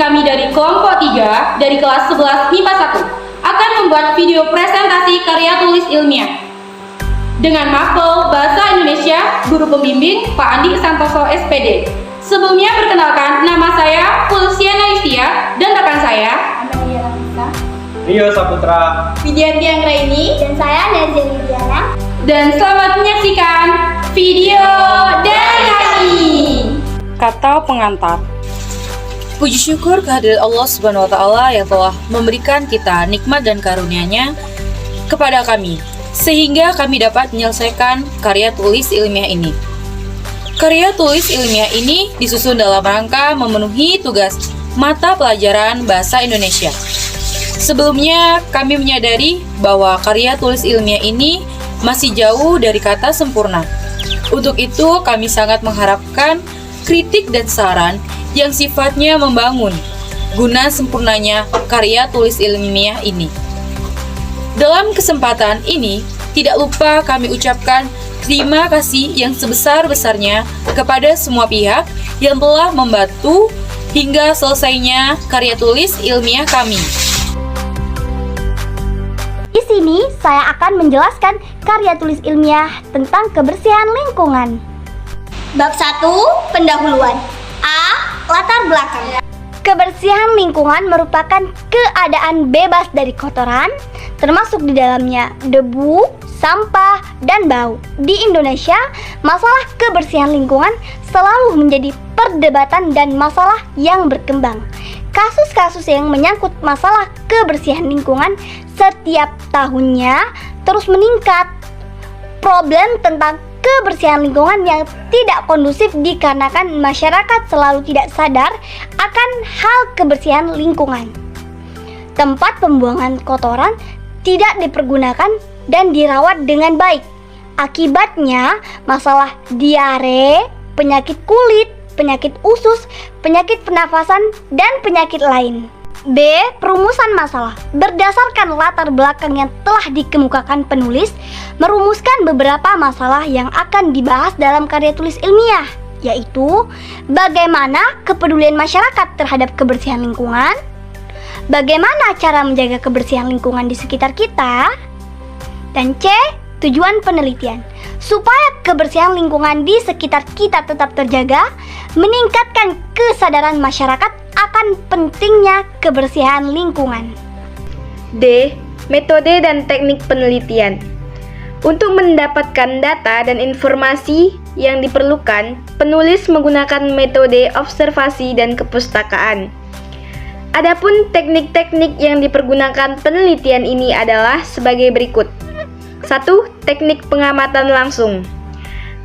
kami dari kelompok 3 dari kelas 11 MIPA 1 akan membuat video presentasi karya tulis ilmiah dengan mapel Bahasa Indonesia Guru Pembimbing Pak Andi Santoso SPD. Sebelumnya perkenalkan, nama saya Fulsiana Yustia dan rekan saya Amelia Ramisa, Rio Saputra, Widianti Anggraini, dan saya Nazia Lidiana. dan selamat menyaksikan video dari kami. Kata pengantar. Puji syukur kehadirat Allah Subhanahu wa taala yang telah memberikan kita nikmat dan karunia-Nya kepada kami sehingga kami dapat menyelesaikan karya tulis ilmiah ini. Karya tulis ilmiah ini disusun dalam rangka memenuhi tugas mata pelajaran Bahasa Indonesia. Sebelumnya kami menyadari bahwa karya tulis ilmiah ini masih jauh dari kata sempurna. Untuk itu kami sangat mengharapkan kritik dan saran yang sifatnya membangun guna sempurnanya karya tulis ilmiah ini. Dalam kesempatan ini, tidak lupa kami ucapkan terima kasih yang sebesar-besarnya kepada semua pihak yang telah membantu hingga selesainya karya tulis ilmiah kami. Di sini saya akan menjelaskan karya tulis ilmiah tentang kebersihan lingkungan. Bab 1, pendahuluan. A. Latar belakang. Kebersihan lingkungan merupakan keadaan bebas dari kotoran, termasuk di dalamnya debu, sampah, dan bau. Di Indonesia, masalah kebersihan lingkungan selalu menjadi perdebatan dan masalah yang berkembang. Kasus-kasus yang menyangkut masalah kebersihan lingkungan setiap tahunnya terus meningkat. Problem tentang kebersihan lingkungan yang tidak kondusif dikarenakan masyarakat selalu tidak sadar akan hal kebersihan lingkungan. Tempat pembuangan kotoran tidak dipergunakan dan dirawat dengan baik. Akibatnya, masalah diare, penyakit kulit, penyakit usus, penyakit pernafasan, dan penyakit lain. B. Perumusan masalah. Berdasarkan latar belakang yang telah dikemukakan penulis, merumuskan beberapa masalah yang akan dibahas dalam karya tulis ilmiah, yaitu bagaimana kepedulian masyarakat terhadap kebersihan lingkungan, bagaimana cara menjaga kebersihan lingkungan di sekitar kita, dan C. Tujuan penelitian. Supaya kebersihan lingkungan di sekitar kita tetap terjaga, meningkatkan kesadaran masyarakat akan pentingnya kebersihan lingkungan. D. Metode dan teknik penelitian. Untuk mendapatkan data dan informasi yang diperlukan, penulis menggunakan metode observasi dan kepustakaan. Adapun teknik-teknik yang dipergunakan penelitian ini adalah sebagai berikut. 1. Teknik pengamatan langsung.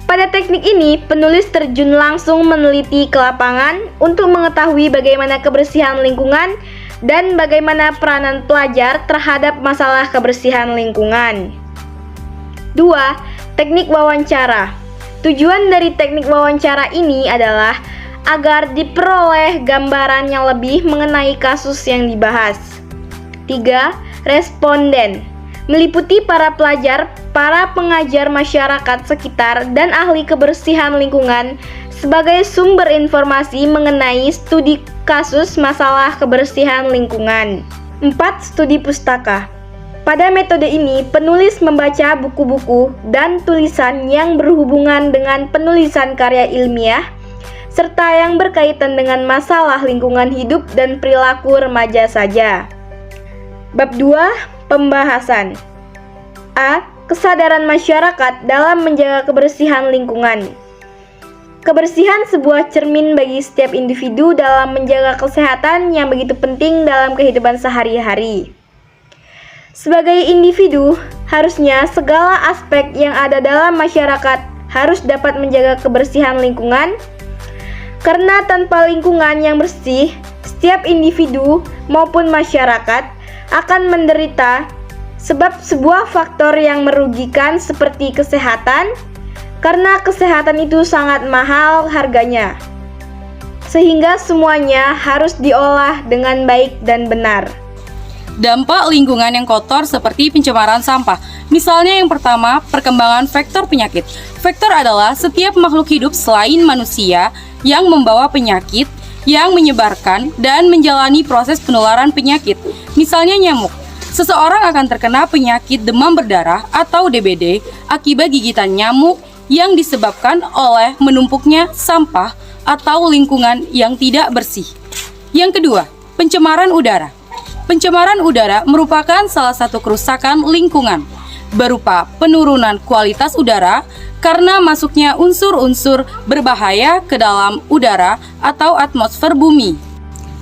Pada teknik ini, penulis terjun langsung meneliti ke lapangan untuk mengetahui bagaimana kebersihan lingkungan dan bagaimana peranan pelajar terhadap masalah kebersihan lingkungan. 2. Teknik wawancara. Tujuan dari teknik wawancara ini adalah agar diperoleh gambaran yang lebih mengenai kasus yang dibahas. 3. Responden. Meliputi para pelajar, para pengajar masyarakat sekitar, dan ahli kebersihan lingkungan sebagai sumber informasi mengenai studi kasus masalah kebersihan lingkungan. 4. Studi pustaka. Pada metode ini, penulis membaca buku-buku dan tulisan yang berhubungan dengan penulisan karya ilmiah, serta yang berkaitan dengan masalah lingkungan hidup dan perilaku remaja saja. Bab 2. Pembahasan. A. Kesadaran masyarakat dalam menjaga kebersihan lingkungan. Kebersihan sebuah cermin bagi setiap individu dalam menjaga kesehatan yang begitu penting dalam kehidupan sehari-hari. Sebagai individu, harusnya segala aspek yang ada dalam masyarakat harus dapat menjaga kebersihan lingkungan, karena tanpa lingkungan yang bersih, setiap individu maupun masyarakat akan menderita sebab sebuah faktor yang merugikan seperti kesehatan, karena kesehatan itu sangat mahal harganya, sehingga semuanya harus diolah dengan baik dan benar. Dampak lingkungan yang kotor seperti pencemaran sampah. Misalnya yang pertama, perkembangan vektor penyakit. Vektor adalah setiap makhluk hidup selain manusia yang membawa penyakit yang menyebarkan dan menjalani proses penularan penyakit, misalnya nyamuk. Seseorang akan terkena penyakit demam berdarah atau DBD akibat gigitan nyamuk yang disebabkan oleh menumpuknya sampah atau lingkungan yang tidak bersih. Yang kedua, pencemaran udara. Pencemaran udara merupakan salah satu kerusakan lingkungan berupa penurunan kualitas udara karena masuknya unsur-unsur berbahaya ke dalam udara atau atmosfer bumi.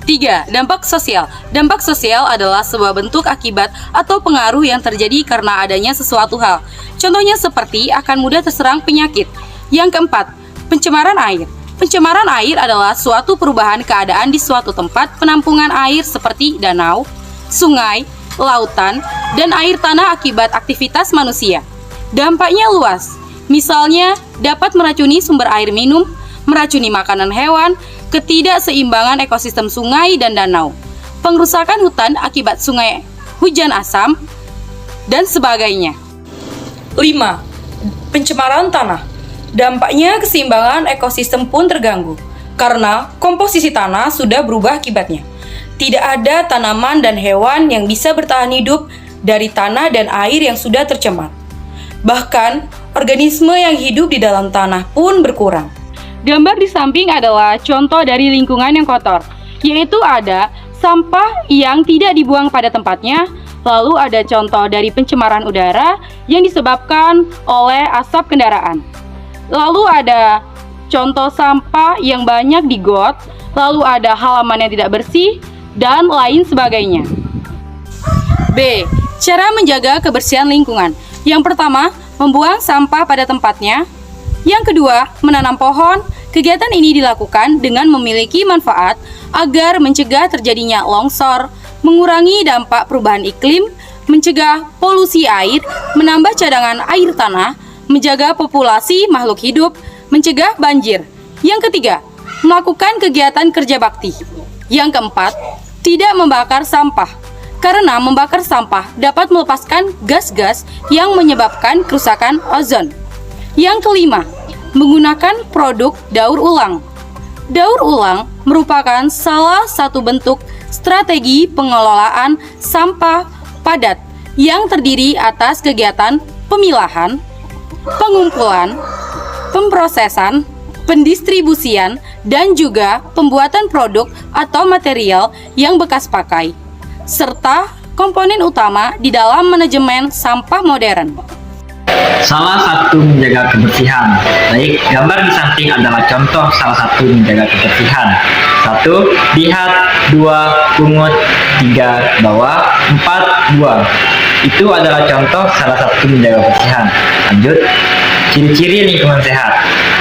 3. Dampak sosial. Dampak sosial adalah sebuah bentuk akibat atau pengaruh yang terjadi karena adanya sesuatu hal. Contohnya seperti akan mudah terserang penyakit. Yang keempat, pencemaran air. Pencemaran air adalah suatu perubahan keadaan di suatu tempat penampungan air seperti danau, sungai, lautan, dan air tanah akibat aktivitas manusia. Dampaknya luas. Misalnya, dapat meracuni sumber air minum, meracuni makanan hewan, ketidakseimbangan ekosistem sungai dan danau, pengrusakan hutan akibat sungai hujan asam, dan sebagainya. 5. Pencemaran tanah. Dampaknya keseimbangan ekosistem pun terganggu, karena komposisi tanah sudah berubah akibatnya. Tidak ada tanaman dan hewan yang bisa bertahan hidup dari tanah dan air yang sudah tercemar. Bahkan, organisme yang hidup di dalam tanah pun berkurang. Gambar di samping adalah contoh dari lingkungan yang kotor, yaitu ada sampah yang tidak dibuang pada tempatnya, lalu ada contoh dari pencemaran udara yang disebabkan oleh asap kendaraan. Lalu ada contoh sampah yang banyak di got, lalu ada halaman yang tidak bersih, dan lain sebagainya. B. Cara menjaga kebersihan lingkungan. Yang pertama, membuang sampah pada tempatnya. Yang kedua, menanam pohon. Kegiatan ini dilakukan dengan memiliki manfaat agar mencegah terjadinya longsor, mengurangi dampak perubahan iklim, mencegah polusi air, menambah cadangan air tanah, menjaga populasi makhluk hidup, mencegah banjir. Yang ketiga, melakukan kegiatan kerja bakti. Yang keempat, tidak membakar sampah. Karena membakar sampah dapat melepaskan gas-gas yang menyebabkan kerusakan ozon. Yang kelima, menggunakan produk daur ulang. Daur ulang merupakan salah satu bentuk strategi pengelolaan sampah padat yang terdiri atas kegiatan pemilahan, pengumpulan, pemrosesan, pendistribusian, dan juga pembuatan produk atau material yang bekas pakai, serta komponen utama di dalam manajemen sampah modern. Salah satu menjaga kebersihan. Baik, gambar di samping adalah contoh salah satu menjaga kebersihan. 1. Lihat, 2. Pungut, 3. Bawa, 4. Buang. Itu adalah contoh salah satu menjaga kebersihan. Lanjut, ciri-ciri lingkungan sehat.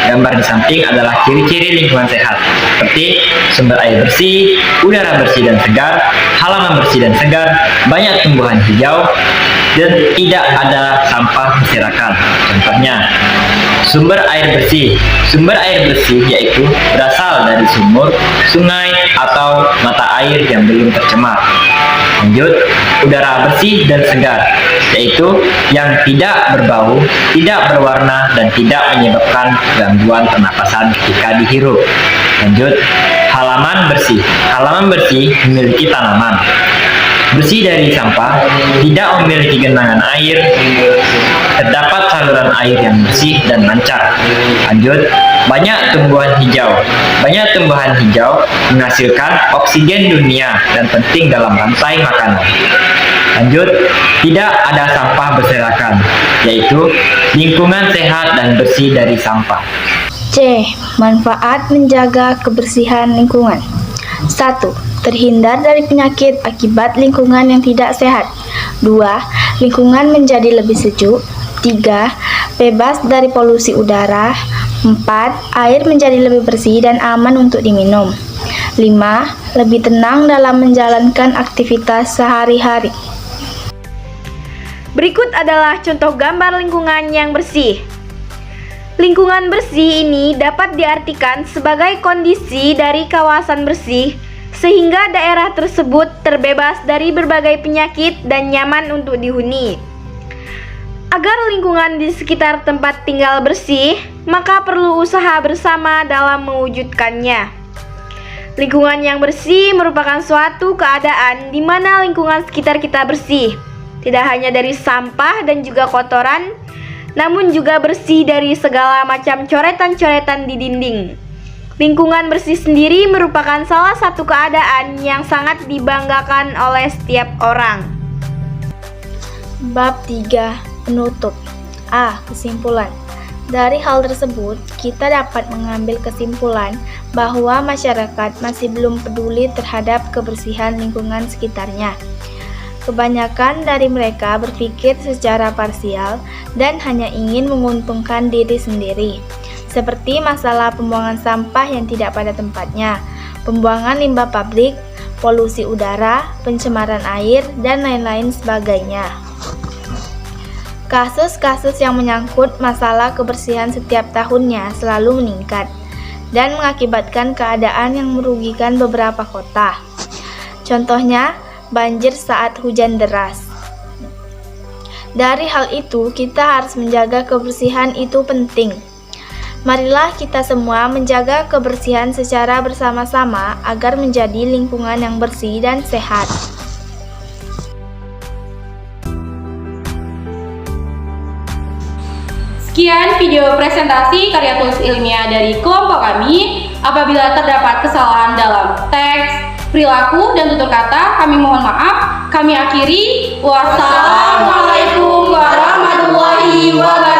Gambar di samping adalah ciri-ciri lingkungan sehat, seperti sumber air bersih, udara bersih dan segar, halaman bersih dan segar, banyak tumbuhan hijau, dan tidak ada sampah berserakan. Contohnya, sumber air bersih. Sumber air bersih yaitu berasal dari sumur, sungai, atau mata air yang belum tercemar. Lanjut, udara bersih dan segar, yaitu yang tidak berbau, tidak berwarna, dan tidak menyebabkan gangguan pernapasan ketika dihirup. Lanjut, halaman bersih. Halaman bersih memiliki tanaman. Bersih dari sampah, tidak memiliki genangan air, terdapat saluran air yang bersih dan lancar. Lanjut, banyak tumbuhan hijau. Banyak tumbuhan hijau menghasilkan oksigen dunia dan penting dalam rantai makanan. Lanjut, tidak ada sampah berserakan, yaitu lingkungan sehat dan bersih dari sampah. C. Manfaat menjaga kebersihan lingkungan. 1. Terhindar dari penyakit akibat lingkungan yang tidak sehat. 2. Lingkungan menjadi lebih sejuk. 3. Bebas dari polusi udara. 4. Air menjadi lebih bersih dan aman untuk diminum. 5. Lebih tenang dalam menjalankan aktivitas sehari-hari. Berikut adalah contoh gambar lingkungan yang bersih. Lingkungan bersih ini dapat diartikan sebagai kondisi dari kawasan bersih sehingga daerah tersebut terbebas dari berbagai penyakit dan nyaman untuk dihuni. Agar lingkungan di sekitar tempat tinggal bersih, maka perlu usaha bersama dalam mewujudkannya. Lingkungan yang bersih merupakan suatu keadaan di mana lingkungan sekitar kita bersih, tidak hanya dari sampah dan juga kotoran, namun juga bersih dari segala macam coretan-coretan di dinding. Lingkungan bersih sendiri merupakan salah satu keadaan yang sangat dibanggakan oleh setiap orang. Bab 3. Penutup. A. Kesimpulan. Dari hal tersebut, kita dapat mengambil kesimpulan bahwa masyarakat masih belum peduli terhadap kebersihan lingkungan sekitarnya. Kebanyakan dari mereka berpikir secara parsial dan hanya ingin menguntungkan diri sendiri, seperti masalah pembuangan sampah yang tidak pada tempatnya, pembuangan limbah pabrik, polusi udara, pencemaran air, dan lain-lain sebagainya. Kasus-kasus yang menyangkut masalah kebersihan setiap tahunnya selalu meningkat dan mengakibatkan keadaan yang merugikan beberapa kota. Contohnya, banjir saat hujan deras. Dari hal itu, kita harus menjaga kebersihan itu penting. Marilah kita semua menjaga kebersihan secara bersama-sama agar menjadi lingkungan yang bersih dan sehat. Sekian video presentasi karya tulis ilmiah dari kelompok kami. Apabila terdapat kesalahan dalam teks, perilaku, dan tutur kata, kami mohon maaf. Kami akhiri. Wassalamualaikum warahmatullahi wabarakatuh.